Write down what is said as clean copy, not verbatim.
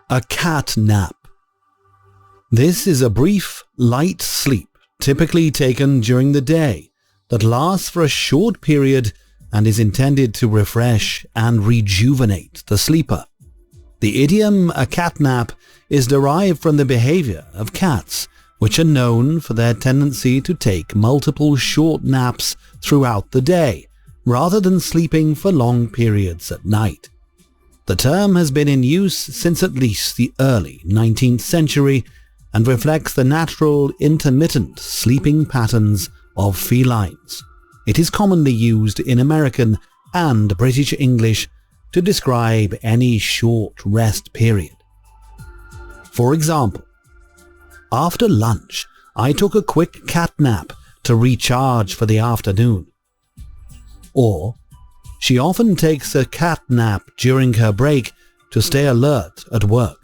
A cat nap. This is a brief, light sleep typically taken during the day that lasts for a short period and is intended to refresh and rejuvenate the sleeper. The idiom a cat nap is derived from the behavior of cats, which are known for their tendency to take multiple short naps throughout the day, rather than sleeping for long periods at night. The term has been in use since at least the early 19th century and reflects the natural intermittent sleeping patterns of felines. It is commonly used in American and British English to describe any short rest period. For example, after lunch, I took a quick cat nap to recharge for the afternoon. Or, she often takes a cat nap during her break to stay alert at work.